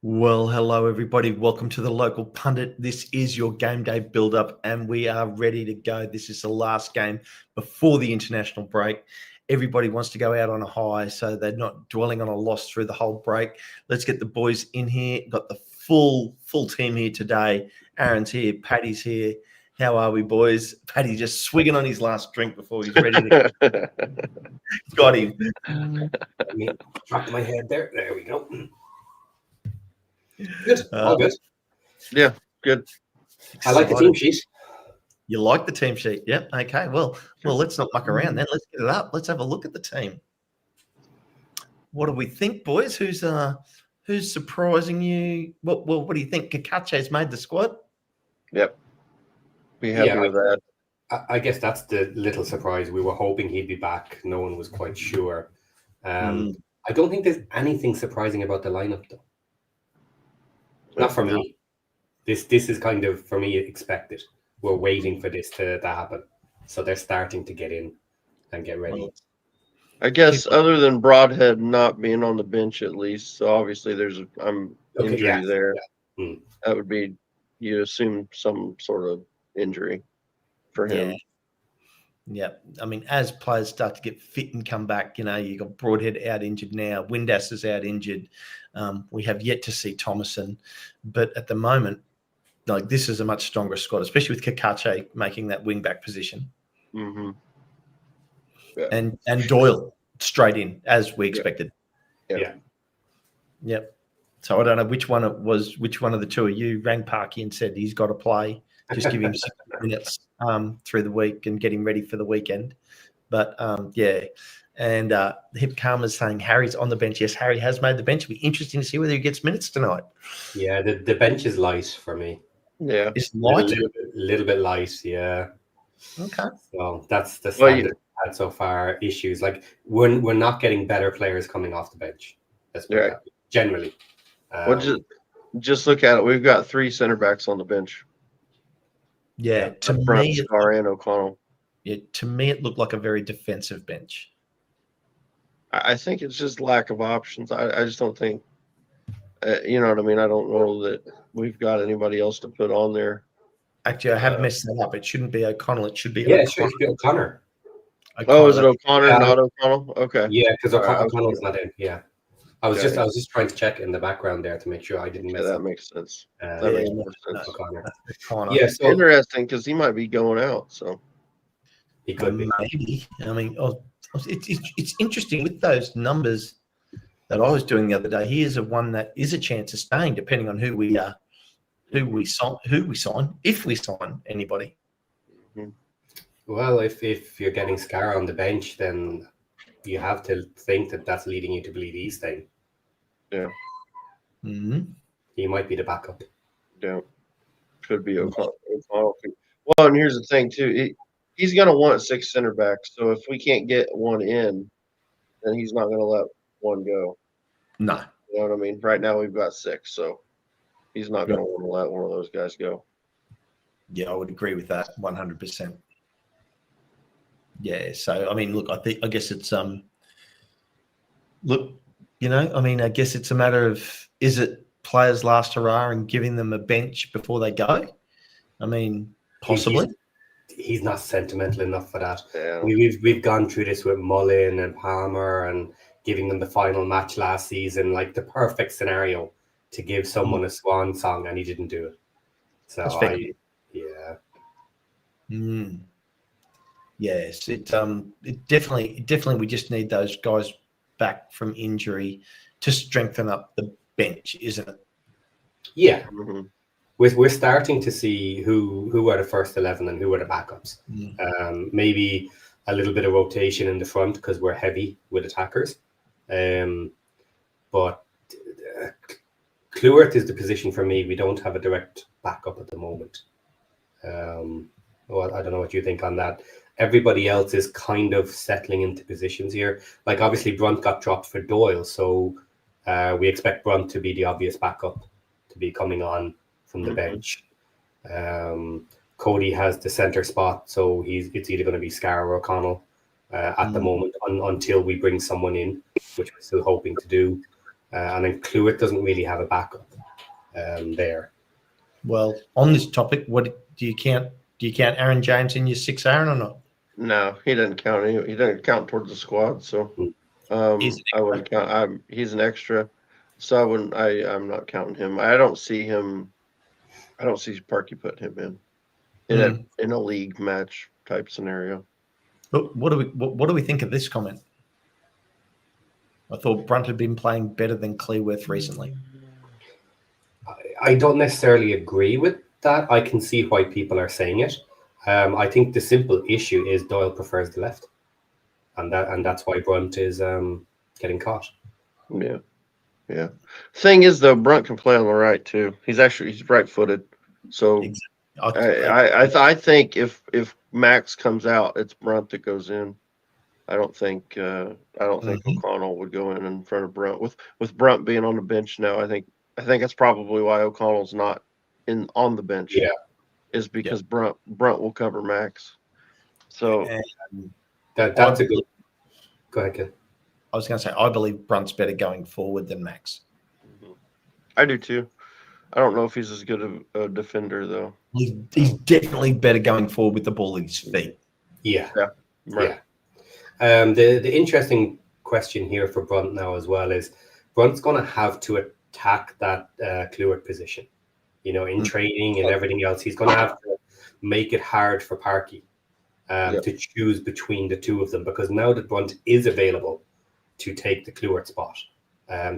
Well, hello, everybody. Welcome to the Local Pundit. This is your game day build-up, and we are ready to go. This is the last game before the international break. Everybody wants to go out on a high, so they're not dwelling on a loss through the whole break. Let's get the boys in here. Got the full team here today. Aaron's here. Paddy's here. How are we, boys? Paddy just swigging on his last drink before he's ready to go. Got him. Let me drop my head there. There we go. Good. All good. Yeah, good. I like the team sheet. You like the team sheet? Yep. Okay. Well, let's not muck around then. Let's get it up. Let's have a look at the team. What do we think, boys? Who's surprising you? What do you think? Kakache's made the squad? Yep. Be happy with that. I guess that's the little surprise. We were hoping he'd be back. No one was quite sure. I don't think there's anything surprising about the lineup, though. Not for me. This is kind of, for me, expected. We're waiting for this to happen. So they're starting to get in and get ready. I guess other than Broadhead not being on the bench at least, so obviously there's injury there. Yeah. That would be, you assume, some sort of injury for him. Yeah. I mean, as players start to get fit and come back, you got Broadhead out injured now. Windass is out injured. We have yet to see Thomason, but at the moment, this is a much stronger squad, especially with Kakache making that wing back position. Mm-hmm. Yeah. And Doyle straight in as we expected. Yep. So I don't know which one of the two of you rang Parky and said he's got to play. Just give him 6 minutes through the week and get him ready for the weekend. But and Hip Karma's saying Harry's on the bench. Yes, Harry has made the bench. It'll be interesting to see whether he gets minutes tonight. Yeah, the bench is light for me. Yeah, it's light. A little bit light. Yeah. Okay. So that's the standard we've had so far. Issues like we're not getting better players coming off the bench. That's generally. Just look at it. We've got 3 center backs on the bench. Yeah, to me, Scar and O'Connell. Yeah, to me, it looked like a very defensive bench. I think it's just lack of options. I just don't think, you know what I mean? I don't know that we've got anybody else to put on there. Actually, I have messed that up. It shouldn't be O'Connell. It should be O'Connor. It should be O'Connor. Oh, is it O'Connor, not O'Connell? Okay. Yeah, because O'Connell's not in. Yeah. I was just trying to check in the background there to make sure I didn't miss that it. makes sense. That makes more sense. O'Connor. Yeah, so interesting because he might be going out. So he could be. Maybe. I mean, it's interesting with those numbers that I was doing the other day. He is one that is a chance of staying, depending on who we sign, if we sign anybody. Mm-hmm. Well, if you're getting Scar on the bench, then you have to think that that's leading you to believe he's staying. Yeah. Mm-hmm. He might be the backup. Yeah. Could be O'Connell. Well, and here's the thing, too. He's going to want 6 center backs. So if we can't get one in, then he's not going to let one go. No. You know what I mean? Right now we've got 6. So he's not going to want to let one of those guys go. Yeah, I would agree with that 100%. Yeah, so I mean, look, I guess it's I guess it's a matter of, is it players' last hurrah and giving them a bench before they go? I mean, possibly. He's not sentimental enough for that. Yeah. We've gone through this with Mullin and Palmer and giving them the final match last season, like the perfect scenario to give someone a swan song, and he didn't do it. So Yes, it definitely we just need those guys back from injury to strengthen up the bench, isn't it? Yeah. Mm-hmm. We're starting to see who are the first 11 and who are the backups. Maybe a little bit of rotation in the front because we're heavy with attackers. But Cleworth is the position for me. We don't have a direct backup at the moment. Well, I don't know what you think on that. Everybody else is kind of settling into positions here. Like, obviously, Brunt got dropped for Doyle, so we expect Brunt to be the obvious backup to be coming on from the bench. Cody has the centre spot, so it's either going to be Scar or O'Connell at the moment until we bring someone in, which we're still hoping to do. And then Cleworth doesn't really have a backup. there. Well, on this topic, what do you count? Do you count Aaron James in your 6, Aaron, or not? No, he doesn't count. He doesn't count towards the squad. So I wouldn't count. He's an extra. So I wouldn't. I'm not counting him. I don't see him. I don't see Parky putting him in a league match type scenario. But what do we think of this comment? I thought Brunt had been playing better than Clearworth recently. I don't necessarily agree with that. I can see why people are saying it. I think the simple issue is Doyle prefers the left, and that's why Brunt is getting caught. Yeah. Thing is, though, Brunt can play on the right too. He's right-footed, so exactly. I think if Max comes out, it's Brunt that goes in. I don't think O'Connell would go in front of Brunt. With Brunt being on the bench now, I think that's probably why O'Connell's not on the bench. Yeah, is because Brunt will cover Max. So that's a good. Go ahead, Ken. I was going to say I believe Brunt's better going forward than Max. I do too. I don't know if he's as good a defender though. He's definitely better going forward with the ball at his feet. Yeah. Right. Yeah. The interesting question here for Brunt now as well is Brunt's going to have to attack that Clearworth position. In training and everything else, he's going to have to make it hard for Parky to choose between the two of them, because now that Brunt is available to take the Clearworth spot,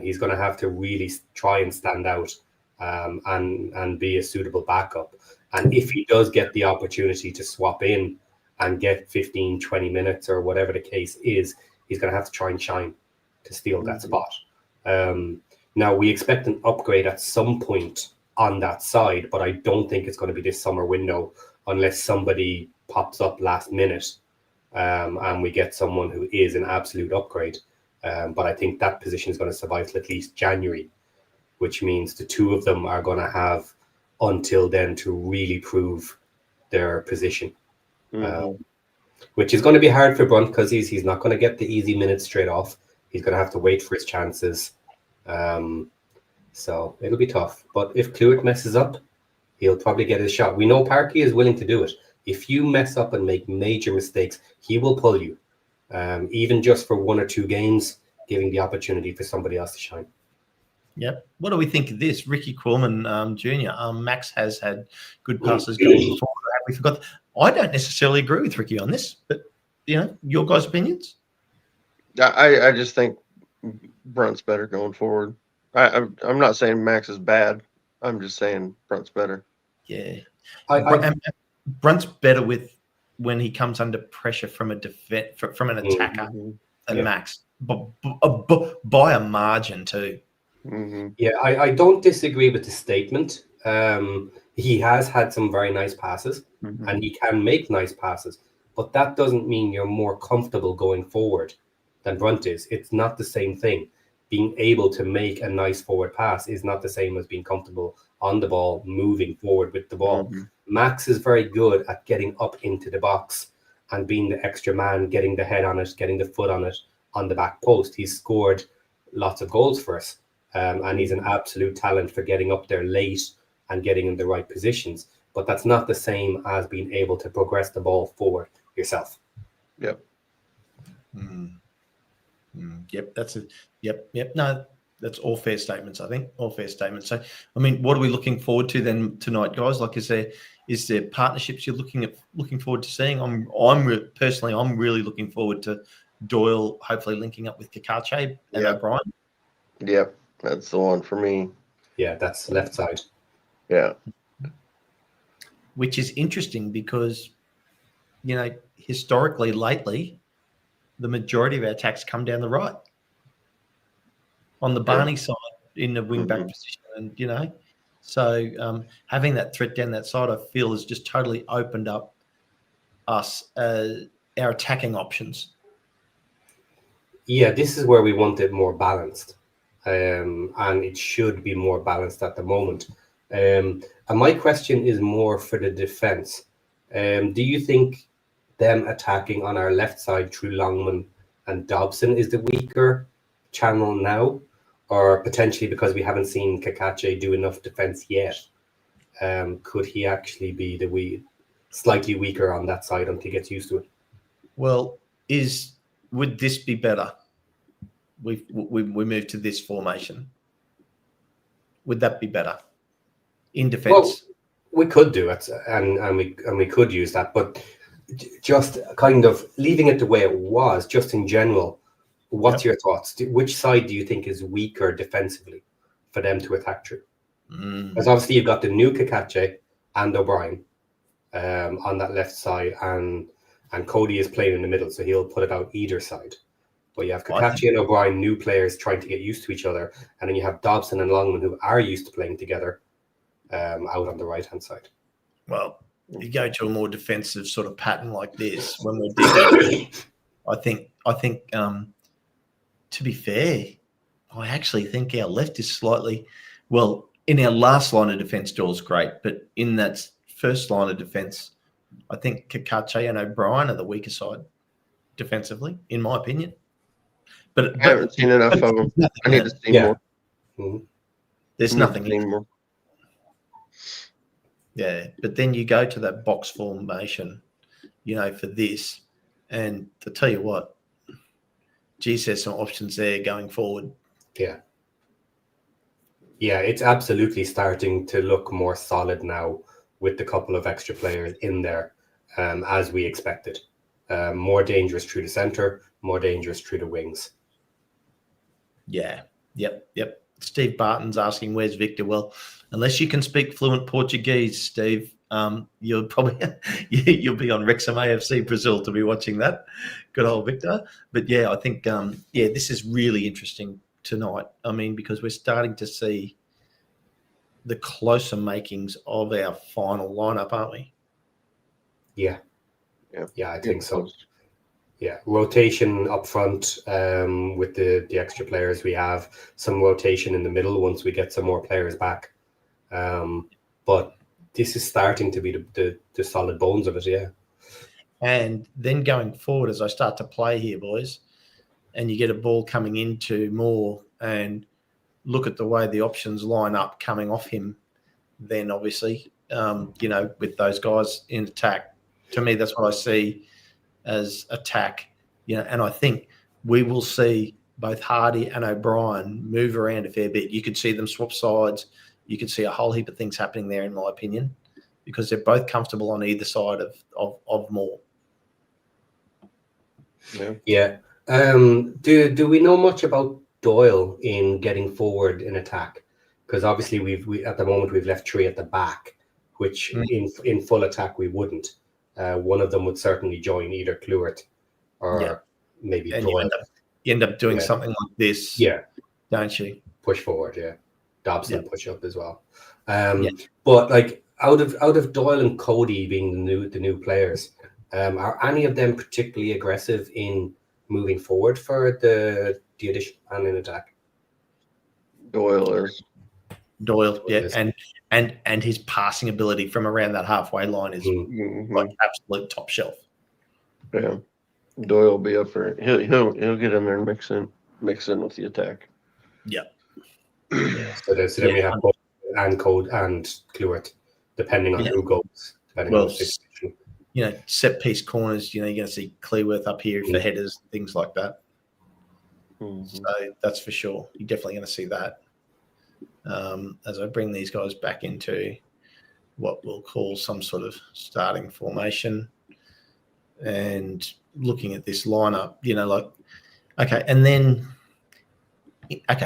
he's going to have to really try and stand out and be a suitable backup. And if he does get the opportunity to swap in and get 15, 20 minutes or whatever the case is, he's going to have to try and shine to steal that spot. Now, we expect an upgrade at some point on that side, but I don't think it's going to be this summer window unless somebody pops up last minute and we get someone who is an absolute upgrade. But I think that position is going to survive till at least January, which means the two of them are going to have until then to really prove their position, which is going to be hard for Brunt because he's not going to get the easy minutes straight off. He's going to have to wait for his chances. So it'll be tough. But if Clearworth messes up, he'll probably get his shot. We know Parky is willing to do it. If you mess up and make major mistakes, he will pull you. Even just for 1 or 2 games, giving the opportunity for somebody else to shine. Yep. What do we think of this? Ricky Quillman Jr. Max has had good passes going forward. Have we forgot? I don't necessarily agree with Ricky on this, but your guys' opinions? I just think Brunt's better going forward. I'm not saying Max is bad. I'm just saying Brunt's better. Yeah. Brunt's better when he comes under pressure from an attacker than Max, by a margin too. Yeah, I don't disagree with the statement. He has had some very nice passes and he can make nice passes, but that doesn't mean you're more comfortable going forward than Brunt is. It's not the same thing. Being able to make a nice forward pass is not the same as being comfortable on the ball, moving forward with the ball. Max is very good at getting up into the box and being the extra man, getting the head on it, getting the foot on it, on the back post. He's scored lots of goals for us, and he's an absolute talent for getting up there late and getting in the right positions. But that's not the same as being able to progress the ball forward yourself. Yep. Yep, that's it. Yep. No, that's all fair statements. I think all fair statements. So, I mean, what are we looking forward to then tonight, guys? Like, is there partnerships you're looking forward to seeing? I'm really looking forward to Doyle hopefully linking up with Kakache and O'Brien. Yep, that's the one for me. Yeah, that's left side. Yeah, which is interesting because historically lately, the majority of our attacks come down the right on the Barney side in the wing back position. And, so having that threat down that side, I feel has just totally opened up us, our attacking options. Yeah, this is where we want it more balanced. And it should be more balanced at the moment. And my question is more for the defense. Do you think them attacking on our left side through Longman and Dobson is the weaker channel now? or potentially because we haven't seen Kakache do enough defense yet, could he actually be the slightly weaker on that side until he gets used to it? Well, would this be better? We move to this formation. Would that be better in defense? Well, we could do it, and we could use that, but just kind of leaving it the way it was, just in general. What's your thoughts? Which side do you think is weaker defensively for them to attack through? Because obviously you've got the new Kakache and O'Brien on that left side, and Cody is playing in the middle, so he'll put it out either side. But you have Kakache and O'Brien, new players trying to get used to each other, and then you have Dobson and Longman, who are used to playing together, out on the right-hand side. Well, you go to a more defensive sort of pattern like this when we're digging. I think. To be fair, I actually think our left is slightly in our last line of defense, Doyle's great, but in that first line of defense, I think Kakache and O'Brien are the weaker side defensively, in my opinion. But I haven't seen enough of them. I need to see more. Mm-hmm. There's nothing more. Yeah, but then you go to that box formation, for this, and to tell you what, geez, there's some options there going forward. Yeah. Yeah, it's absolutely starting to look more solid now with the couple of extra players in there, as we expected. More dangerous through the centre, more dangerous through the wings. Yeah. Yep. Steve Barton's asking, where's Victor? Well, unless you can speak fluent Portuguese, Steve, you'll be on Wrexham AFC Brazil to be watching that. Good old Victor. But yeah, I think this is really interesting tonight. I mean, because we're starting to see the closer makings of our final lineup, aren't we? Yeah, I think so. Yeah, rotation up front with the extra players we have, some rotation in the middle once we get some more players back. But this is starting to be the solid bones of it, yeah. And then going forward, as I start to play here, boys, and you get a ball coming into Moore and look at the way the options line up coming off him, then obviously, with those guys in attack, to me, that's what I see as attack, and I think we will see both Hardy and O'Brien move around a fair bit. You could see them swap sides. You could see a whole heap of things happening there, in my opinion, because they're both comfortable on either side of Moore. Yeah. Do we know much about Doyle in getting forward in attack? Because obviously we at the moment we've left three at the back, which in full attack we wouldn't. One of them would certainly join either Clewert or maybe Doyle. You end up doing something like this, don't you? Push forward, Dobson push up as well. But like out of Doyle and Cody being the new players, are any of them particularly aggressive in moving forward for the addition and in attack? Doyle, and his passing ability from around that halfway line is like absolute top shelf. Yeah, Doyle will be up for it. He'll get in there and mix in with the attack. Yeah. So then we have both and Code and Clewert, depending on who goes. Depending on the situation. Set piece corners. You're going to see Cleworth up here for headers, things like that. So that's for sure. You're definitely going to see that. As I bring these guys back into what we'll call some sort of starting formation and looking at this lineup,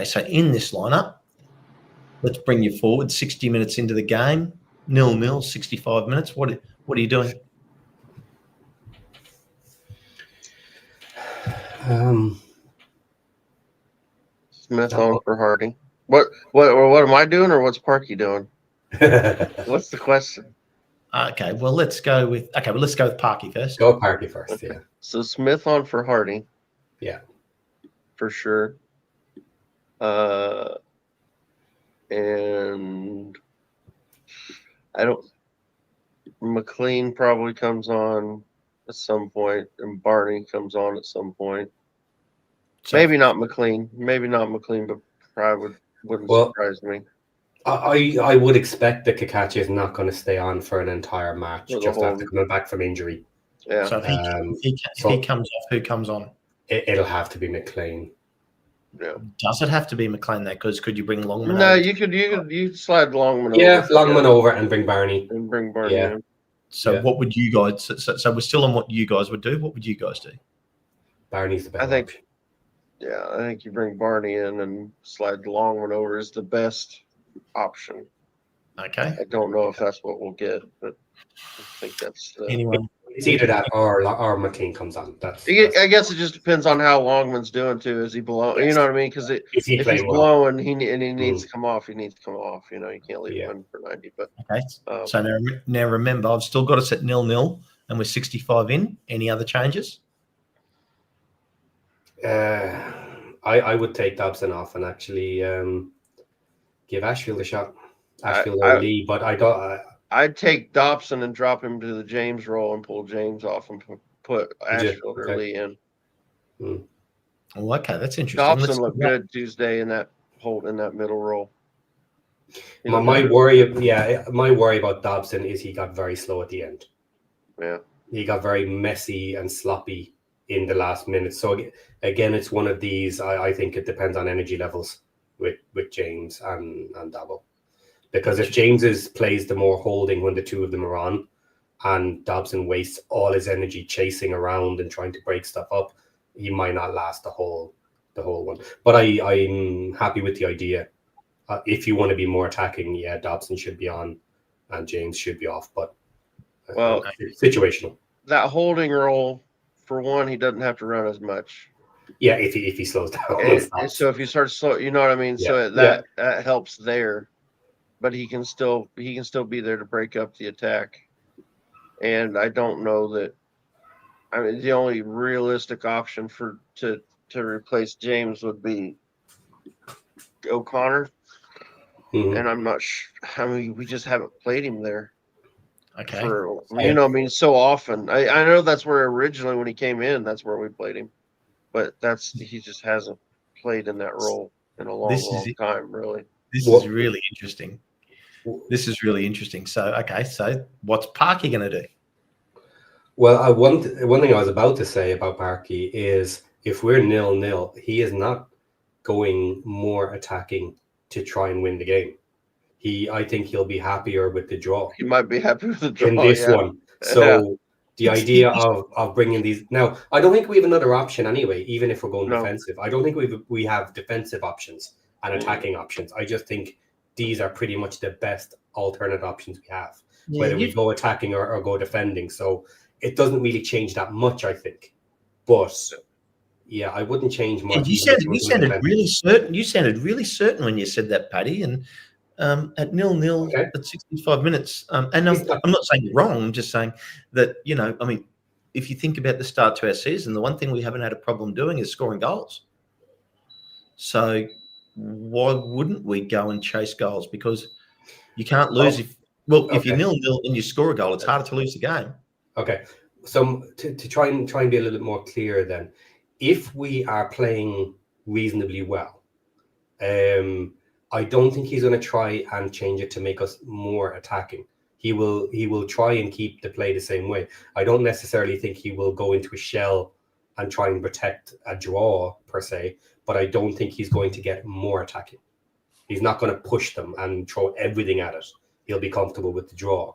so in this lineup, let's bring you forward 60 minutes into the game, 0-0, 65 minutes. What are you doing? Smith on for Hardy. What am I doing, or what's Parky doing? What's the question? Okay, well let's go with Parky first. Go Parky first, yeah. So Smith on for Hardy. Yeah. For sure. And McLean probably comes on at some point, and Barney comes on at some point. So, maybe not McLean, but wouldn't surprise me. I would expect that Kakachi is not going to stay on for an entire match just after coming back from injury. Yeah. So if he comes off, who comes on? It'll have to be McLean. Yeah. Does it have to be McLean though? Because could you bring Longman? No, you could slide Longman over. Yeah, Longman over and bring Barney. In. So what would you guys? So we're still on what you guys would do. What would you guys do? Barney's the best. I think you bring Barney in and slide Longman over is the best option. Okay. I don't know if that's what we'll get, but I think that's anyone. It's either that or McLean comes on. I guess it just depends on how Longman's doing too. Is he below? Yes. You know what I mean? Because if he's blowing, he needs to come off. He needs to come off. You know, you can't leave him in for 90. But okay. So now remember, I've still got us at 0-0, and we're 65 in. Any other changes? I would take Dobson off and actually give Ashfield a shot. Ashfield or Lee, but I don't. I'd take Dobson and drop him to the James role and pull James off and put Ashfield or Lee in. Oh, okay, that's interesting. Dobson looked good Tuesday in that middle role. My worry about Dobson is he got very slow at the end. Yeah, he got very messy and sloppy in the last minute. So again, it's one of these. I think it depends on energy levels with James and Dabo. Because if James plays the more holding when the two of them are on, and Dobson wastes all his energy chasing around and trying to break stuff up, he might not last the whole one. But I'm happy with the idea. If you want to be more attacking, Dobson should be on, and James should be off. But situational. That holding role, for one, he doesn't have to run as much. Yeah, if he slows down. So if you start slow, you know what I mean. Yeah. So that helps there. But he can still be there to break up the attack. And I don't know that. I mean, the only realistic option to replace James would be O'Connor. Mm-hmm. And I'm not sure. I mean, we just haven't played him there. Okay. So often. I know that's where originally when he came in, that's where we played him. But he just hasn't played in that role in a long time, really. This is really interesting. So, so what's Parky going to do? Well, one thing I was about to say about Parky is if we're 0-0, he is not going more attacking to try and win the game. I think he'll be happier with the draw. He might be happy with the draw in this one. So the idea of bringing these now, I don't think we have another option anyway. Even if we're going defensive, I don't think we have defensive options and attacking options. I just think these are pretty much the best alternate options we have, whether we go attacking or go defending. So it doesn't really change that much, I think. But I wouldn't change much. You sounded really certain. You sounded really certain when you said that, Paddy. And at 0-0 at 65 minutes, and I'm not saying you're wrong. I'm just saying that I mean, if you think about the start to our season, the one thing we haven't had a problem doing is scoring goals. So why wouldn't we go and chase goals? Because you can't lose if you're 0-0 and you score a goal, it's harder to lose the game. Okay, so to try and be a little bit more clear, then, if we are playing reasonably well, I don't think he's going to try and change it to make us more attacking. He will try and keep the play the same way. I don't necessarily think he will go into a shell and try and protect a draw per se, but I don't think he's going to get more attacking. He's not going to push them and throw everything at it. He'll be comfortable with the draw.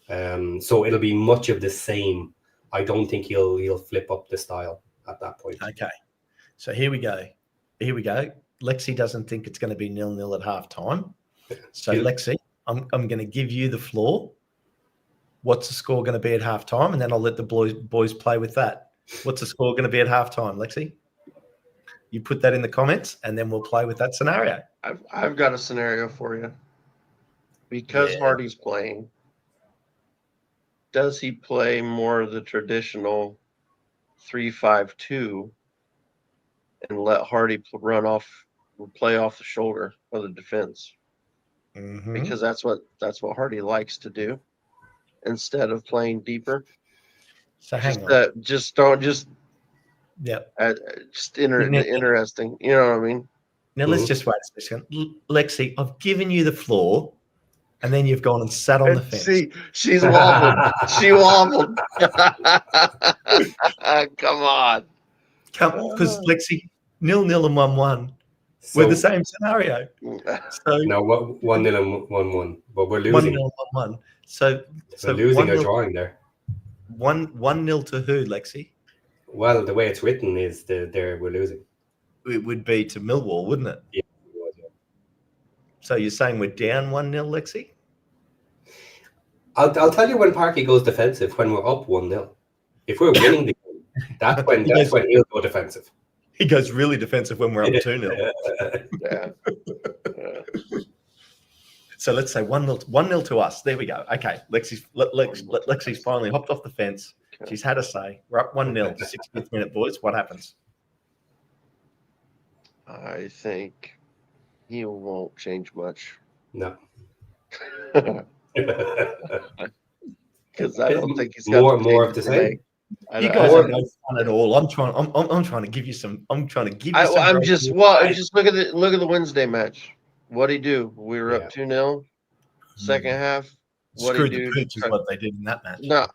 So it'll be much of the same. I don't think he'll flip up the style at that point. Okay. So here we go. Lexi doesn't think it's going to be 0-0 at half time. So Lexi, I'm going to give you the floor. What's the score going to be at half time? And then I'll let the boys play with that. What's the score going to be at half time, Lexi? You put that in the comments and then we'll play with that scenario. I've got a scenario for you. Because Hardy's playing, does he play more of the traditional 3-5-2 and let Hardy play off the shoulder of the defense? Mm-hmm. Because that's what Hardy likes to do instead of playing deeper. So hang on. Just interesting. You know what I mean? Now let's just wait a second. Lexi, I've given you the floor, and then you've gone and sat on the fence. See, she's wobbled. She wobbled. Come on. Because Lexi, 0-0 and 1-1. We're the same scenario. So no, 1-0 and 1-1, but we're losing. 1-0 and 1-1. So losing or drawing there. 1-0 to who, Lexi? Well, the way it's written is we're losing. It would be to Millwall, wouldn't it? Yeah, it would, yeah. So you're saying we're down 1-0, Lexi? I'll tell you when Parky goes defensive, when we're up 1-0. If we're winning the game, that's when he'll go defensive. He goes really defensive when we're up 2-0. Yeah. So let's say 1-0 to us. There we go. Okay, Lexi's finally hopped off the fence. Okay. She's had a say. We're up 1-0, 60th minute, boys. What happens? I think he won't change much. No. Because I don't think he's got more of the same. You guys are no fun at all. I'm trying to give you some. I'm trying to give you some. Just look at the Wednesday match. What'd he do? We were up 2-0. Second half. Screwed the pooch is what they did in that match. No,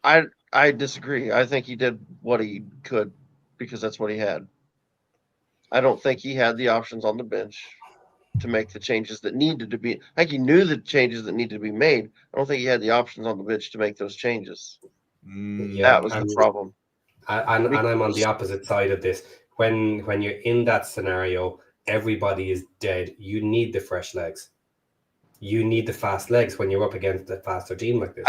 I disagree. I think he did what he could because that's what he had. I don't think he had the options on the bench to make the changes that needed to be. I think he knew the changes that needed to be made. I don't think he had the options on the bench to make those changes. That was the problem. And I'm on the opposite side of this. When you're in that scenario, everybody is dead. You need the fresh legs. You need the fast legs when you're up against a faster team like this.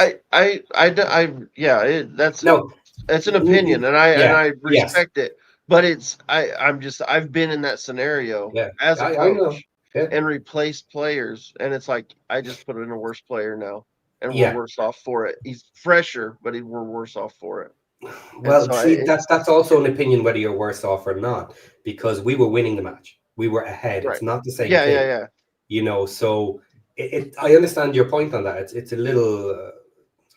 It's an opinion, and I respect it. But I've been in that scenario as a coach and replaced players, and it's like I just put in a worse player now, and we're worse off for it. He's fresher, but we're worse off for it. Well, that's also an opinion whether you're worse off or not, because we were winning the match. We were ahead. Right. It's not the same thing. Yeah. You know, so I understand your point on that. It's a little.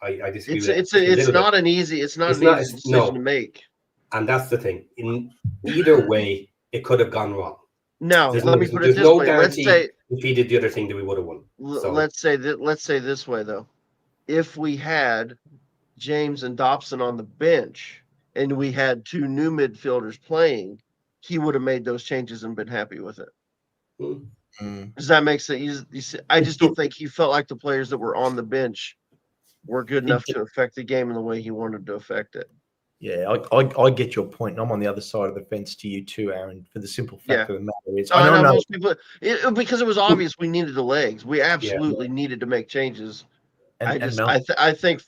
I disagree. It's not an easy decision to make. And that's the thing. In either way, it could have gone wrong. No, let me put it this way. Let's say if he did the other thing, that we would have won. So. Let's say this way though. If we had James and Dobson on the bench and we had two new midfielders playing, he would have made those changes and been happy with it. Does that make sense? I just don't think he felt like the players that were on the bench were good enough to affect the game in the way he wanted to affect it. Yeah, I get your point, and I'm on the other side of the fence to you too, Aaron, for the simple fact of the matter is, I know most people, because it was obvious we needed the legs. We absolutely needed to make changes. I think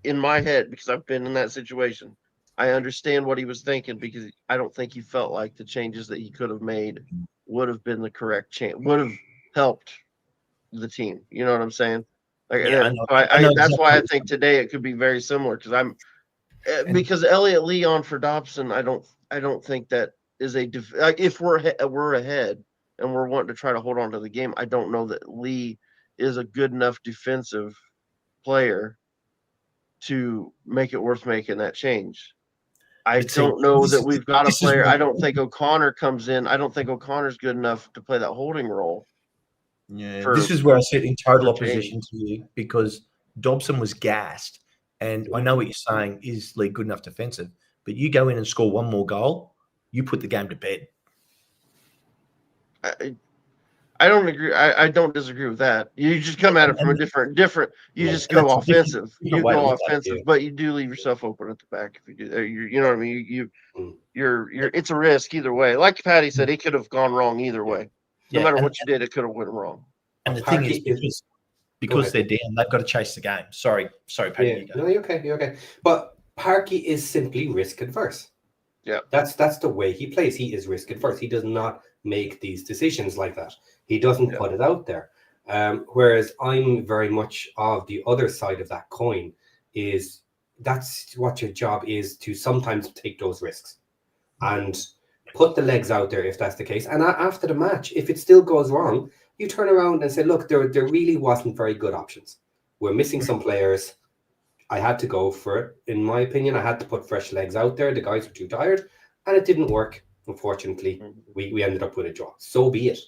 in my head, because I've been in that situation, I understand what he was thinking, because I don't think he felt like the changes that he could have made would have been the correct change, would have helped the team. You know what I'm saying? That's why I think today it could be very similar, because Elliot Leon for Dobson, I don't think that is if we're ahead and we're wanting to try to hold on to the game, I don't know that Lee is a good enough defensive player to make it worth making that change. I don't know that we've got a player. I don't think O'Connor comes in. I don't think O'Connor's good enough to play that holding role. Yeah, this is where I sit in total opposition to you, because Dobson was gassed. And I know what you're saying is Lee good enough defensive, but you go in and score one more goal, you put the game to bed. I don't agree. I don't disagree with that. You just come at it from a different. You just go offensive. You go offensive, but you do leave yourself open at the back if you do that. You know what I mean? You're. It's a risk either way. Like Patty said, it could have gone wrong either way. No matter what you did, it could have went wrong. And the thing is, because they're down, they've got to chase the game. Sorry, Patty. No, you're okay. But Parky is simply risk adverse. Yeah, that's the way he plays. He is risk adverse. He does not make these decisions like that. He doesn't put it out there. Whereas I'm very much of the other side of that coin. Is that's what your job is, to sometimes take those risks and put the legs out there if that's the case. And after the match, if it still goes wrong, you turn around and say, look, there really wasn't very good options. We're missing some players. I had to go for it. In my opinion, I had to put fresh legs out there. The guys were too tired, and it didn't work. unfortunately, we ended up with a draw. So be it.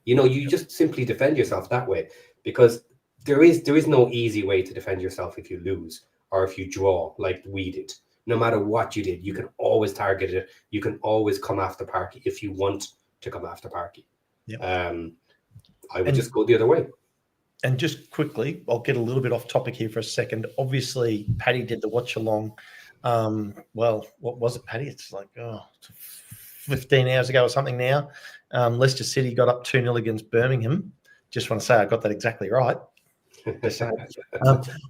You just simply defend yourself that way, because there is no easy way to defend yourself if you lose or if you draw like we did. No matter what you did, you can always target it. You can always come after Parky if you want to come after Parky. Yep. I would just go the other way. And just quickly, I'll get a little bit off topic here for a second. Obviously, Paddy did the watch along. Well, what was it, Paddy? It's like 15 hours ago or something now. Leicester City got up 2-0 against Birmingham. Just want to say I got that exactly right.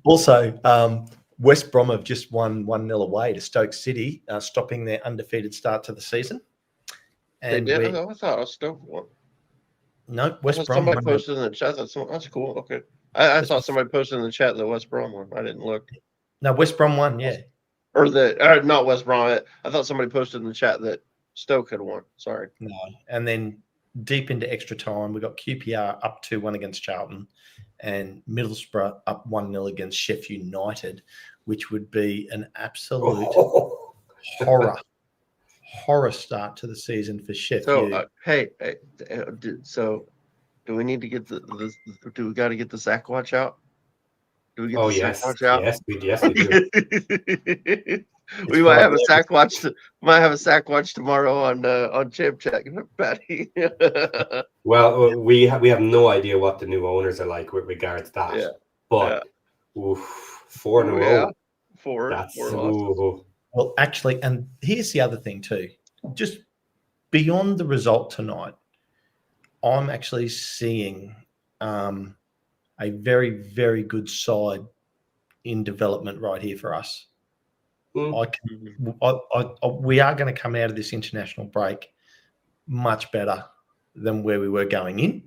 Also, West Brom have just won 1-0 away to Stoke City, stopping their undefeated start to the season. And they did? I thought Stoke won. No, West Brom. Somebody posted in the chat. That's cool. Okay. I thought somebody posted in the chat the West Brom one. I didn't look. No, West Brom won, yeah. Or not West Brom. I thought somebody posted in the chat that Stoke had won. Sorry. No. And then deep into extra time, we got QPR up 2-1 against Charlton and Middlesbrough up 1-0 against Sheffield United, which would be an absolute horror start to the season for Sheffield. So, so do we need to get do we got to get the sack watch out? Do we get the sack watch out? Yes, we do. We might have a sack watch. Might have a sack watch tomorrow on Champ Check, Patty. Well, we have no idea what the new owners are like with regards to that. Yeah. But 4 in a row. Four. Well, actually, and here's the other thing too. Just beyond the result tonight, I'm actually seeing a very, very good side in development right here for us. We are going to come out of this international break much better than where we were going in.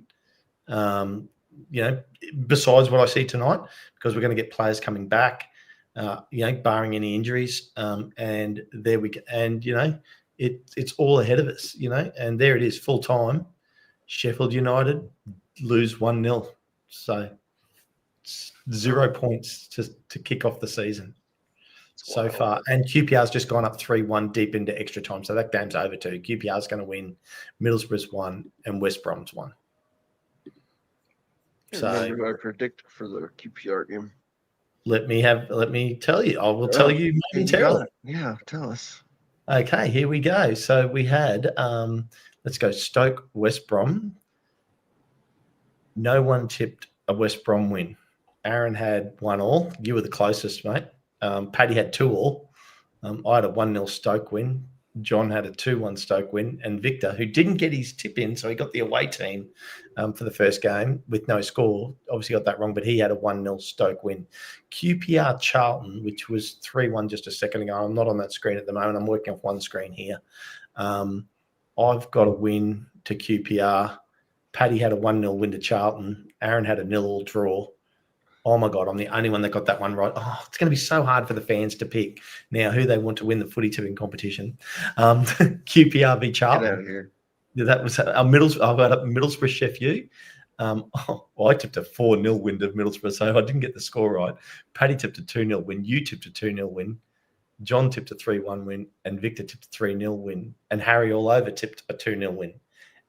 Besides what I see tonight, because we're going to get players coming back, barring any injuries, and there we go. And it's all ahead of us, and there it is, full time. Sheffield United lose 1-0, so 0 points to kick off the season so far. And QPR's just gone up 3-1 deep into extra time, so that game's over too. QPR's going to win, Middlesbrough's won, and West Brom's won. So I predict for the QPR game. Let me tell you. I will tell you momentarily. Yeah, tell us. Okay, here we go. So we had, let's go, Stoke, West Brom. No one tipped a West Brom win. Aaron had 1-1. You were the closest, mate. Paddy had 2-2. I had a 1-0 Stoke win. John had a 2-1 Stoke win. And Victor, who didn't get his tip in, so he got the away team for the first game with no score, obviously got that wrong, but he had a 1-0 Stoke win. QPR Charlton, which was 3-1 just a second ago. I'm not on that screen at the moment. I'm working off one screen here. I've got a win to QPR. Paddy had a 1-0 win to Charlton. Aaron had a 0-0 draw. Oh, my God, I'm the only one that got that one right. Oh, it's going to be so hard for the fans to pick now who they want to win the footy tipping competition. QPR v Charlton. Get out of here. That was our I've got a Middlesbrough Sheffield. I tipped a 4-0 win to Middlesbrough, so I didn't get the score right. Paddy tipped a 2-0 win. You tipped a 2-0 win. John tipped a 3-1 win. And Victor tipped a 3-0 win. And Harry all over tipped a 2-0 win.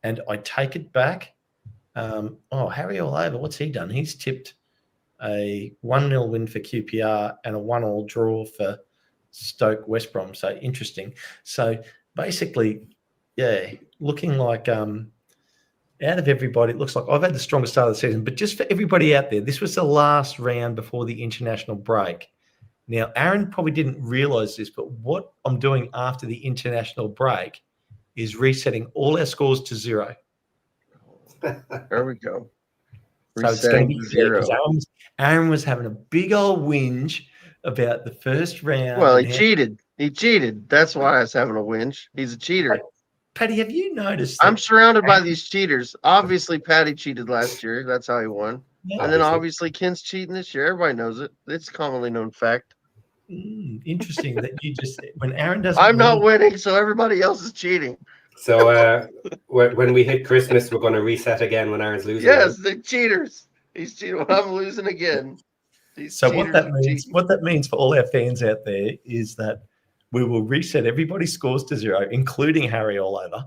And I take it back. Harry all over, what's he done? He's tipped a 1-0 win for QPR and a 1-1 draw for Stoke West Brom. So interesting. So basically, looking like out of everybody, it looks like I've had the strongest start of the season. But just for everybody out there, this was the last round before the international break. Now, Aaron probably didn't realise this, but what I'm doing after the international break is resetting all our scores to 0. There we go. So it's going to be 0. Aaron was having a big old whinge about the first round. Well, he cheated. He cheated. That's why I was having a whinge. He's a cheater. Paddy, have you noticed? I'm surrounded by these cheaters. Obviously, Paddy cheated last year. That's how he won. Yeah, and then obviously Ken's cheating this year. Everybody knows it. It's a commonly known fact. Interesting that you just when Aaron doesn't. I'm not winning, so everybody else is cheating. So when we hit Christmas, we're going to reset again when Aaron's losing. Yes, the cheaters. He's cheating when I'm losing again. So what that means for all our fans out there is that we will reset everybody's scores to 0, including Harry all over.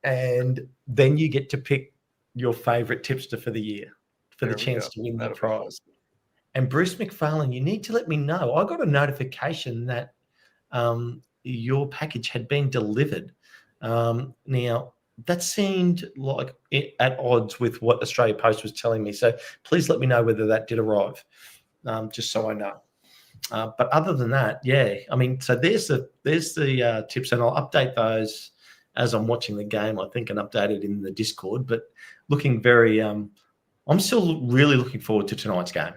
And then you get to pick your favorite tipster for the year for the chance to win the prize. And Bruce McFarlane, you need to let me know. I got a notification that your package had been delivered. Now, that seemed like at odds with what Australia Post was telling me. So please let me know whether that did arrive, just so I know. But other than that, yeah, I mean, so there's the tips, and I'll update those as I'm watching the game. I think and update it in the Discord. But looking very, I'm still really looking forward to tonight's game.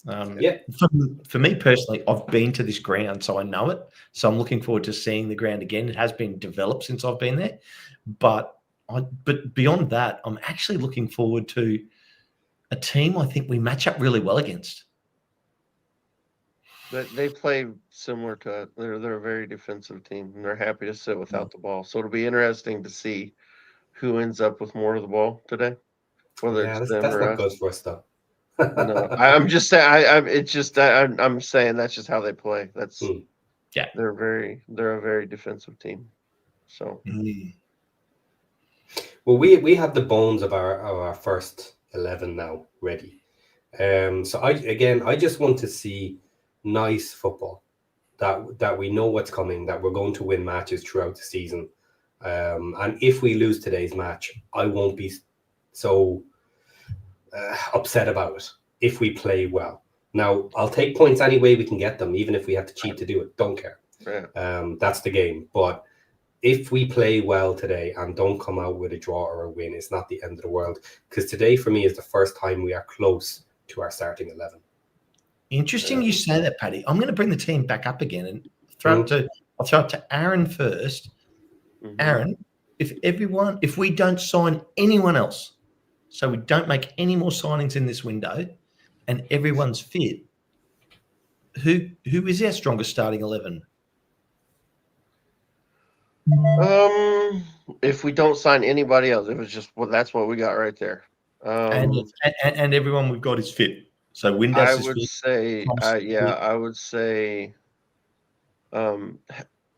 For me personally, I've been to this ground, so I know it. So I'm looking forward to seeing the ground again. It has been developed since I've been there, but beyond that, I'm actually looking forward to a team I think we match up really well against. They play similar to they're a very defensive team, and they're happy to sit without the ball. So it'll be interesting to see who ends up with more of the ball today, whether it's them or us. That's not good for us, though. No, I'm just saying. I'm saying that's just how they play. That's they're a very defensive team. So, well, we have the bones of our first 11 now ready. So I just want to see nice football that we know what's coming, that we're going to win matches throughout the season. And if we lose today's match, I won't be so upset about it if we play well. Now, I'll take points any way we can get them, even if we have to cheat to do it. Don't care. Yeah. That's the game. But if we play well today and don't come out with a draw or a win, it's not the end of the world. Because today, for me, is the first time we are close to our starting 11. Interesting you say that, Paddy. I'm going to bring the team back up again and I'll throw it to Aaron first. Aaron, if we don't sign anyone else, so we don't make any more signings in this window, and everyone's fit, who is our strongest starting 11? If we don't sign anybody else, it was just that's what we got right there. And everyone we've got is fit. So Windass is fit. I would say.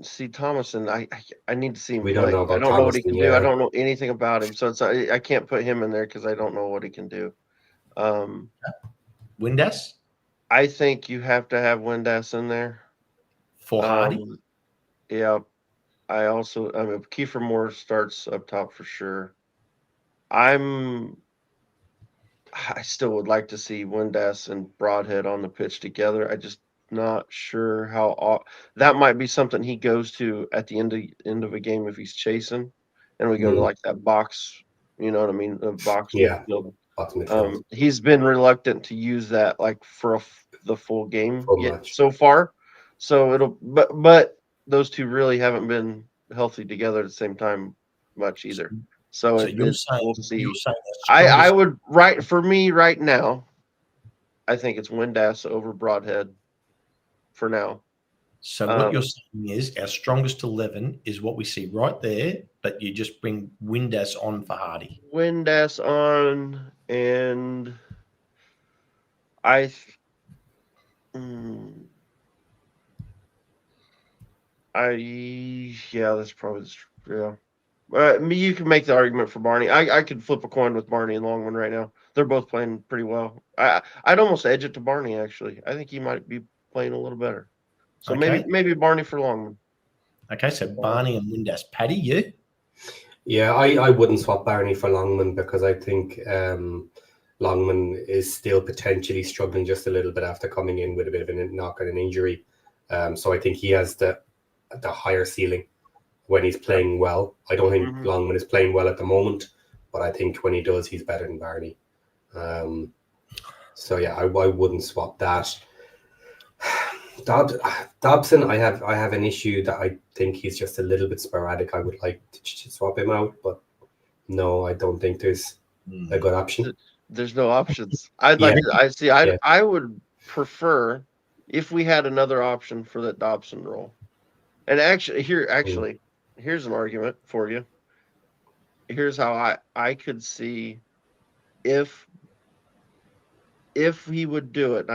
See Thomason, I need to see him play. I don't know what he can do. I don't know anything about him, so I can't put him in there because I don't know what he can do. Windass? I think you have to have Windass in there for Hardy. Yeah, Kiefer Moore starts up top for sure. I still would like to see Windass and Broadhead on the pitch together. I just not sure how that might be something he goes to at the end of a game if he's chasing, and we go to like that box. You know what I mean? The box. Yeah. He's been reluctant to use that like for the full game so far. So but those two really haven't been healthy together at the same time much either. So we'll see. I would for me right now, I think it's Windass over Broadhead for now. So what you're saying is our strongest 11 is what we see right there, but you just bring Windass on for Hardy. Windass on, and that's probably you can make the argument for Barney. I could flip a coin with Barney and Longman right now. They're both playing pretty well. I'd almost edge it to Barney actually. I think he might be playing a little better. So maybe Barney for Longman. Okay, so Barney and Windass. Paddy, you? Yeah, I wouldn't swap Barney for Longman because I think Longman is still potentially struggling just a little bit after coming in with a bit of a knock and an injury. So I think he has the higher ceiling when he's playing well. I don't think Longman is playing well at the moment, but I think when he does, he's better than Barney. So yeah, I wouldn't swap that. Dobson, I have an issue that I think he's just a little bit sporadic. I would like to swap him out, but no, I don't think there's a good option. There's no options. I would prefer if we had another option for that Dobson role. And here's an argument for you. Here's how I could see if if he would do it,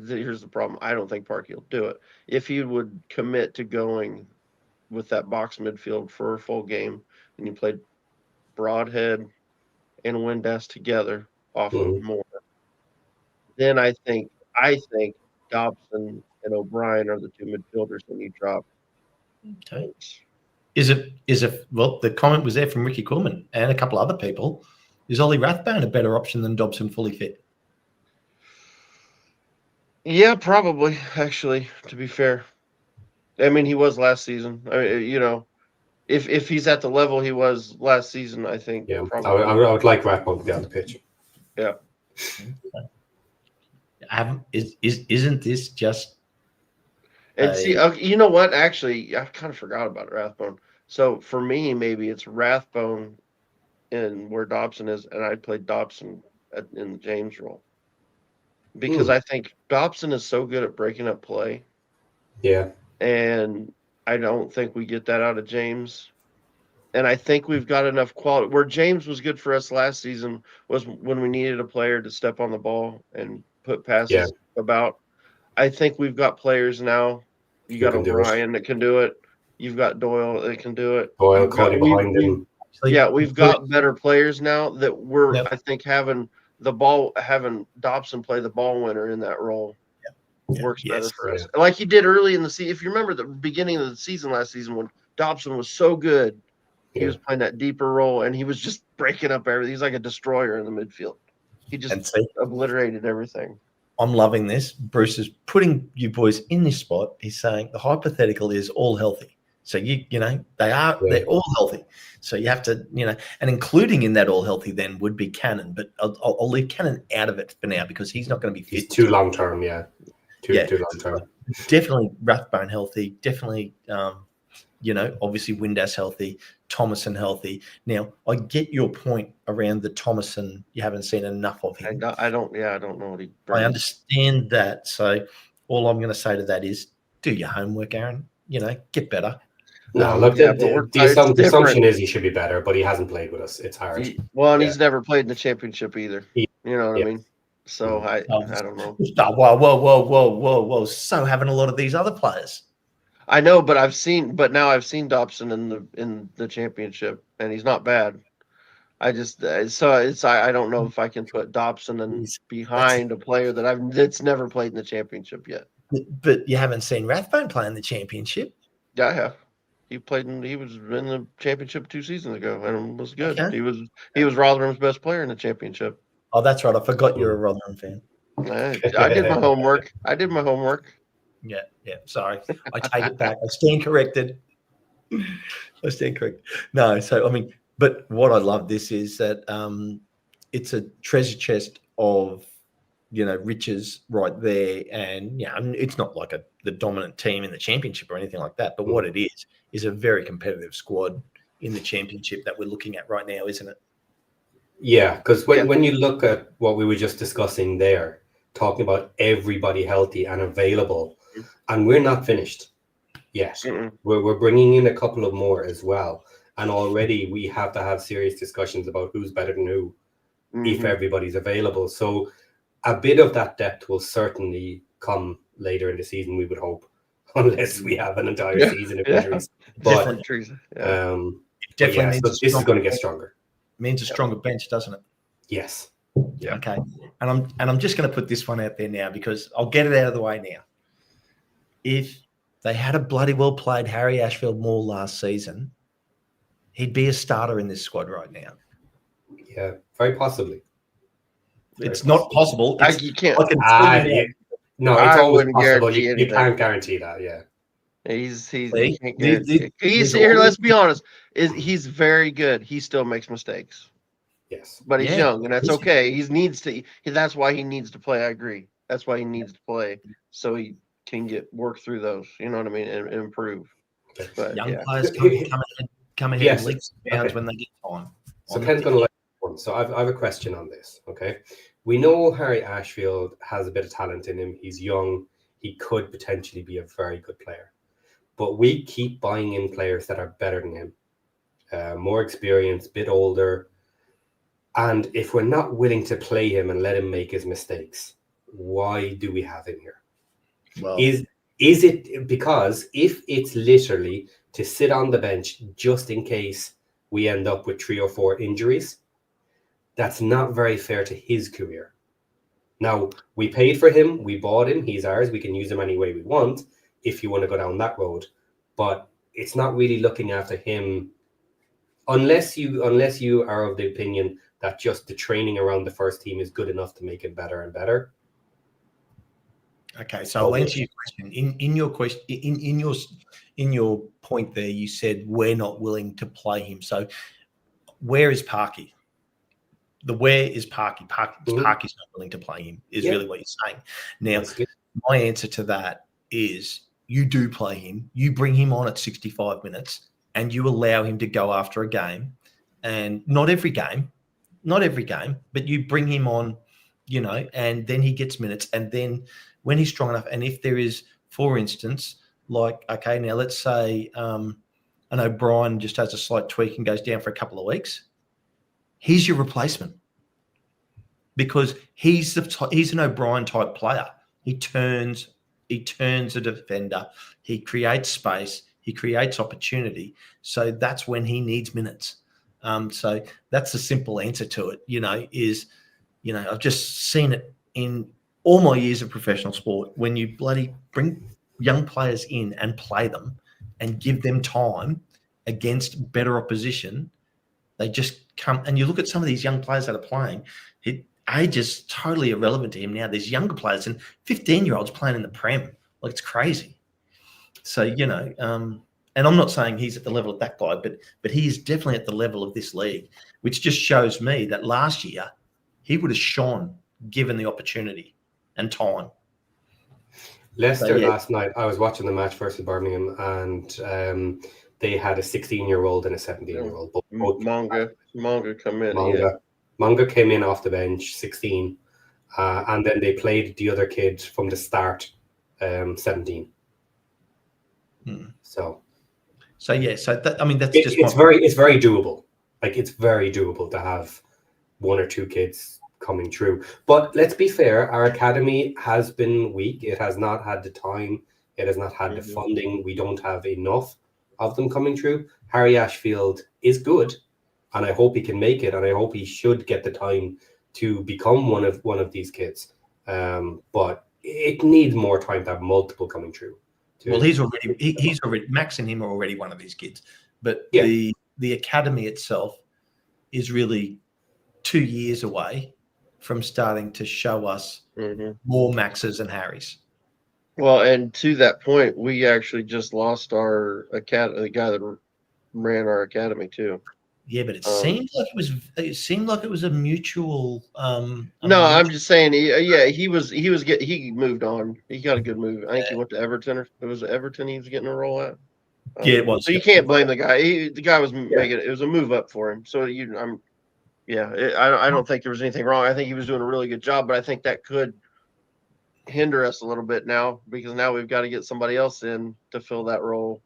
here's the problem. I don't think Parky will do it. If he would commit to going with that box midfield for a full game, and you played Broadhead and Windass together off of Moore, then I think Dobson and O'Brien are the two midfielders when you drop. Okay. Is it well, the comment was there from Ricky Coleman and a couple other people. Is Ollie Rathbone a better option than Dobson fully fit? Yeah, probably, actually, to be fair. I mean, he was last season. I mean, if he's at the level he was last season, I think. Yeah, probably. I would like Rathbone to be on the pitch. Yeah. Isn't this just? And see, you know what? Actually, I kind of forgot about Rathbone. So for me, maybe it's Rathbone and where Dobson is, and I played Dobson in the James role. Because I think Dobson is so good at breaking up play. Yeah. And I don't think we get that out of James. And I think we've got enough quality. Where James was good for us last season was when we needed a player to step on the ball and put passes about. I think we've got players now. You got O'Brien that can do it. You've got Doyle that can do it. Doyle, Cody behind him. Yeah, we've got better players now that we're, I think, having Dobson play the ball winner in that role works better for us. Like he did early in the season. If you remember the beginning of the season last season when Dobson was so good, he was playing that deeper role and he was just breaking up everything. He's like a destroyer in the midfield. He just obliterated everything. I'm loving this. Bruce is putting you boys in this spot. He's saying the hypothetical is all healthy. So they're all healthy. So you have to, and including in that all healthy then would be Cannon, but I'll leave Cannon out of it for now because he's not going to be fit. He's too long term, too long term. Definitely Rathbone healthy. Definitely, obviously Windass healthy, Thomason healthy. Now I get your point around the Thomason. You haven't seen enough of him. I don't know what he brings. I understand that. So all I'm going to say to that is do your homework, Aaron. Get better. No, look, the assumption is he should be better, but he hasn't played with us. It's hard. He's never played in the championship either. You know what I mean? So I don't know. Whoa. So haven't a lot of these other players. I know, but I've seen Dobson in the championship, and he's not bad. I don't know if I can put Dobson behind a player that's never played in the championship yet. But you haven't seen Rathbone play in the championship. Yeah, I have. He was in the championship 2 seasons ago and was good. Okay. He was Rotherham's best player in the championship. Oh, that's right. I forgot you're a Rotherham fan. I did my homework. Yeah. Sorry. I take it back. I stand corrected. No, so I mean, but what I love this is that it's a treasure chest of riches right there, and it's not like the dominant team in the championship or anything like that. But what it is a very competitive squad in the championship that we're looking at right now, isn't it? Yeah, because when you look at what we were just discussing there, talking about everybody healthy and available, and we're not finished yet. We're bringing in a couple of more as well, and already we have to have serious discussions about who's better than who if everybody's available. So a bit of that depth will certainly come later in the season, we would hope, unless we have an entire season of injuries. But this is going to get stronger. Means a stronger bench, doesn't it? Yes. Yeah. Okay. And I'm just going to put this one out there now because I'll get it out of the way now. If they had a bloody well played Harry Ashfield more last season, he'd be a starter in this squad right now. Yeah, very possibly. It's not possible. You can't. No, it's always possible. You can't guarantee that. Yeah. He's here. Let's be honest. He's very good. He still makes mistakes. Yes, but he's young, and that's okay. That's why he needs to play. I agree. That's why he needs to play, so he can work through those. You know what I mean, and improve. But young players come ahead and leaps and bounds when they get on. So Ken's going to let one. So I have a question on this. Okay, we know Harry Ashfield has a bit of talent in him. He's young. He could potentially be a very good player. But we keep buying in players that are better than him, more experienced, bit older. And if we're not willing to play him and let him make his mistakes, why do we have him here? Well, is it because if it's literally to sit on the bench just in case we end up with 3 or 4 injuries, that's not very fair to his career. Now, we paid for him, we bought him, he's ours, we can use him any way we want if you want to go down that road. But it's not really looking after him unless you are of the opinion that just the training around the first team is good enough to make him better and better. Okay, so I'll answer your question. In your question, in your point there, you said we're not willing to play him. So where is Parky? Where is Parky? Parky's not willing to play him, is really what you're saying. Now, my answer to that is you do play him. You bring him on at 65 minutes and you allow him to go after a game. And not every game, but you bring him on, and then he gets minutes. And then when he's strong enough, and if there is, for instance, like, okay, now let's say I know Brian just has a slight tweak and goes down for a couple of weeks. He's your replacement because he's an O'Brien type player. He turns a defender. He creates space. He creates opportunity. So that's when he needs minutes. So that's the simple answer to it. I've just seen it in all my years of professional sport. When you bloody bring young players in and play them and give them time against better opposition, they just come. And you look at some of these young players that are playing, age is totally irrelevant to him now. There's younger players and 15-year-olds playing in the Prem. Like, it's crazy. So, and I'm not saying he's at the level of that guy, but he is definitely at the level of this league, which just shows me that last year he would have shone given the opportunity and time. Leicester last night, I was watching the match versus Birmingham, and they had a 16-year-old and a 17-year-old. Manga come in. Manga came in off the bench, 16, and then they played the other kid from the start, 17. So that's just it's very doable. Like, it's very doable to have 1 or 2 kids coming through. But let's be fair, our academy has been weak. It has not had the time. It has not had the funding. We don't have enough of them coming through. Harry Ashfield is good, and I hope he can make it, and I hope he should get the time to become one of these kids. But it needs more time to have multiple coming through. Well, he's already Max and him are already one of these kids, but the academy itself is really 2 years away from starting to show us more Maxes and Harrys. Well, and to that point, we actually just lost our the guy that ran our academy too. Yeah, but it seemed like it was a mutual. I'm just saying. He moved on. He got a good move. I think he went to Everton, or it was Everton. He was getting a roll at. It was. So you can't blame the guy. The guy was making it. It was a move up for him. So I don't think there was anything wrong. I think he was doing a really good job, but I think that could hinder us a little bit now, because now we've got to get somebody else in to fill that role.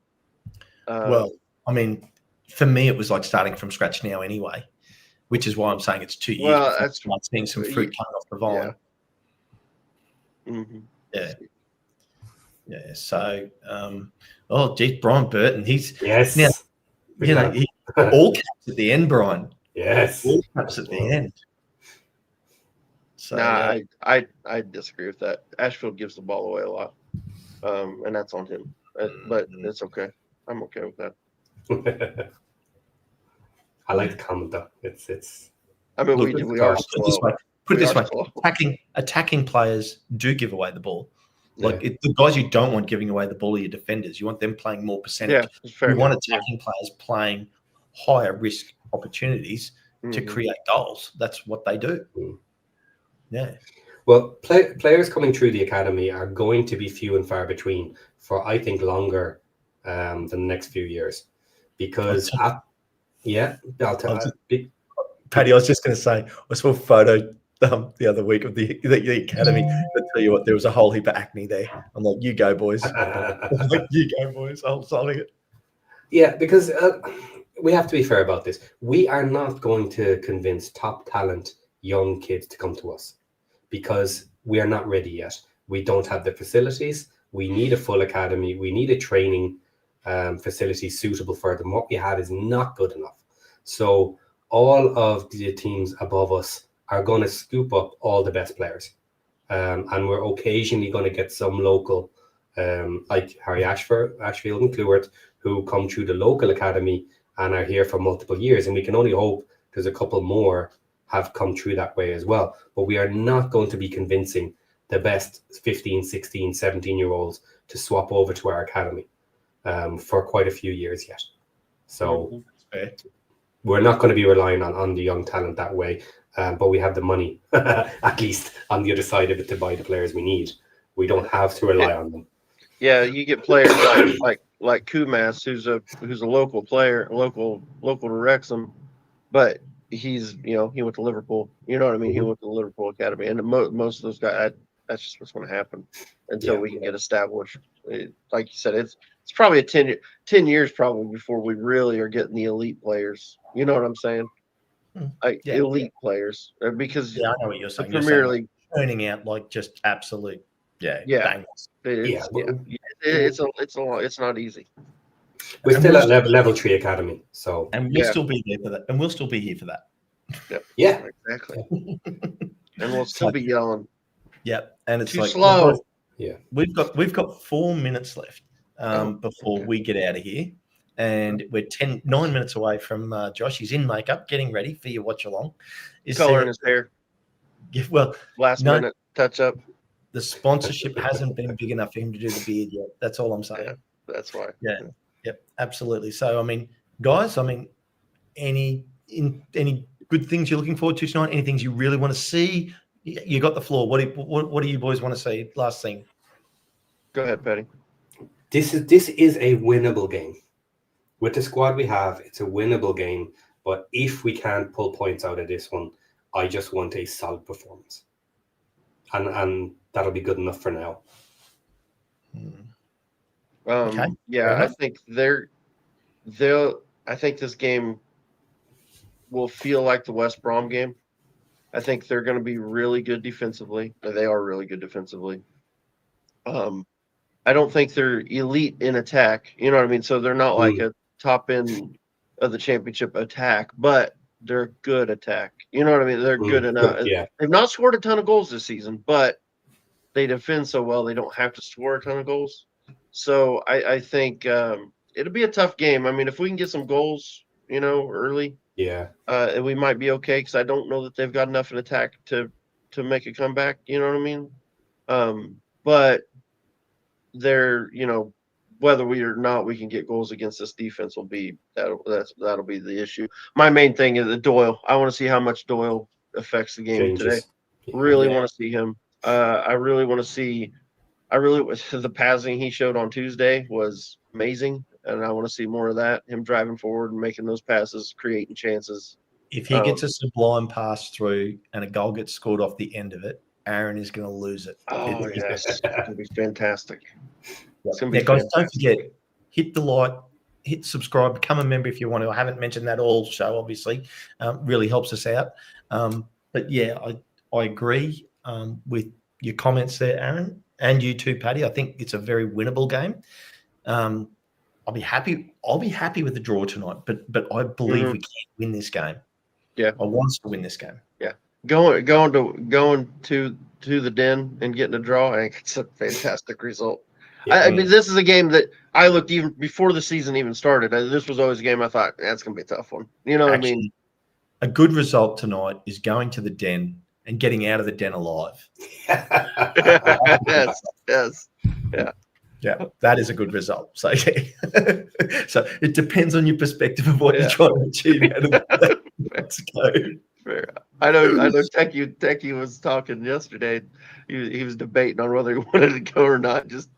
For me, it was like starting from scratch now anyway, which is why I'm saying it's 2 years. Well, that's seeing some fruit coming off the vine. Yeah. Yeah. So, Brian Burton, he's now, he all caps at the end, Brian. Yes, all caps at the end. So, I disagree with that. Ashfield gives the ball away a lot, and that's on him. But it's okay. I'm okay with that. I like the comment though. It's. I mean, look, we are. Put it this way: attacking players do give away the ball. Like the guys you don't want giving away the ball are your defenders. You want them playing more percentage. Yeah, you want attacking players playing higher risk opportunities to create goals. That's what they do. Yeah. Well, players coming through the academy are going to be few and far between for, I think, longer than the next few years. Because, I'll tell you. Paddy, I was just going to say, I saw a photo the other week of the academy. I'll tell you what, there was a whole heap of acne there. I'm like, you go, boys. I'm like, you go, boys. I'll solve it. Yeah, because we have to be fair about this. We are not going to convince top talent young kids to come to us because we are not ready yet. We don't have the facilities. We need a full academy. We need a training facility suitable for them. What we have is not good enough. So all of the teams above us are going to scoop up all the best players. And we're occasionally going to get some local, like Harry Ashfield and Clewert, who come through the local academy and are here for multiple years. And we can only hope there's a couple more have come through that way as well. But we are not going to be convincing the best 15, 16, 17-year-olds to swap over to our academy for quite a few years yet. So we're not going to be relying on the young talent that way. But we have the money, at least on the other side of it, to buy the players we need. We don't have to rely on them. Yeah, you get players like Kumas, who's a local player, local to Wrexham, but he's he went to Liverpool. You know what I mean? He went to the Liverpool Academy, and most of those guys, that's just what's going to happen until we can get established. Like you said, it's probably 10 years probably before we really are getting the elite players. You know what I'm saying? Elite players, because I know what you're saying. The Premier League turning out like just absolute, bangers. It's not easy. We're still at level 3 academy, so we'll still be there for that, and we'll still be here for that. Yeah, exactly. And we'll still be yelling. Yep, and it's too like slow. We've got 4 minutes left before we get out of here. And we're 9 minutes away from Josh. He's in makeup, getting ready for your watch along. Coloring his hair. Yeah, well, last minute touch up. The sponsorship hasn't been big enough for him to do the beard yet. That's all I'm saying. Yeah, that's why. Yeah. Yep. Absolutely. So, I mean, guys, any good things you're looking forward to tonight? Any things you really want to see? You got the floor. What do you boys want to see? Last thing. Go ahead, Petty. This is a winnable game. With the squad we have, it's a winnable game. But if we can't pull points out of this one, I just want a solid performance. And that'll be good enough for now. Okay. Yeah, I think I think this game will feel like the West Brom game. I think they're going to be really good defensively. They are really good defensively. I don't think they're elite in attack. You know what I mean? So they're not like a top end of the championship attack, but they're good attack. You know what I mean? They're good enough. Yeah. They've not scored a ton of goals this season, but they defend so well they don't have to score a ton of goals. So I think it'll be a tough game. I mean, if we can get some goals, early, we might be okay, because I don't know that they've got enough in attack to make a comeback. You know what I mean? But they're, whether we or not we can get goals against this defense that'll be the issue. My main thing is the Doyle. I want to see how much Doyle affects the game today. Really want to see him. I really want to see. The passing he showed on Tuesday was amazing, and I want to see more of that. Him driving forward and making those passes, creating chances. If he gets a sublime pass through and a goal gets scored off the end of it, Aaron is going to lose it. Oh, yes. It's going to be fantastic. Guys, don't forget, hit the like, hit subscribe, become a member if you want to. I haven't mentioned that all show, obviously. Really helps us out. But yeah, I agree with your comments there, Aaron, and you too, Paddy. I think it's a very winnable game. I'll be happy with the draw tonight, but I believe we can win this game. Yeah, I want us to win this game. Yeah, going to the Den and getting a draw, I think it's a fantastic result. Yeah, I mean, this is a game that I looked even before the season even started. This was always a game I thought that's going to be a tough one. You know what I mean? A good result tonight is going to the Den and getting out of the Den alive. Yes, yeah, that is a good result. So, yeah. So it depends on your perspective of what you're trying to achieve out of that. Let's go. I know. Techie was talking yesterday. He was debating on whether he wanted to go or not, just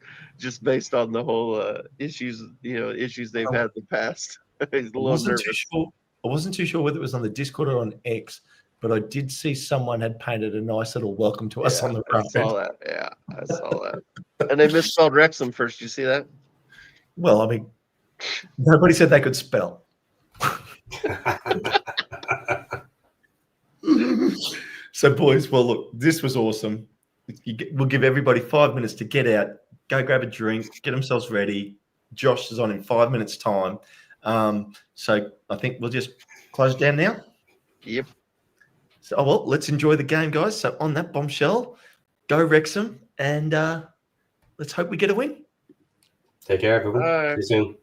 based on the whole issues they've had in the past. He's a little nervous. I wasn't too sure whether it was on the Discord or on X, but I did see someone had painted a nice little welcome to us on the front. I saw that. Yeah, I saw that. And they misspelled Wrexham first. You see that? Well, I mean, nobody said they could spell. So, boys, well, look, this was awesome. We'll give everybody 5 minutes to get out, go grab a drink, get themselves ready. Josh is on in 5 minutes' time. So I think we'll just close it down now. Yep. So, well, let's enjoy the game, guys. So on that bombshell, go Wrexham, and let's hope we get a win. Take care, everyone. Bye. See you soon.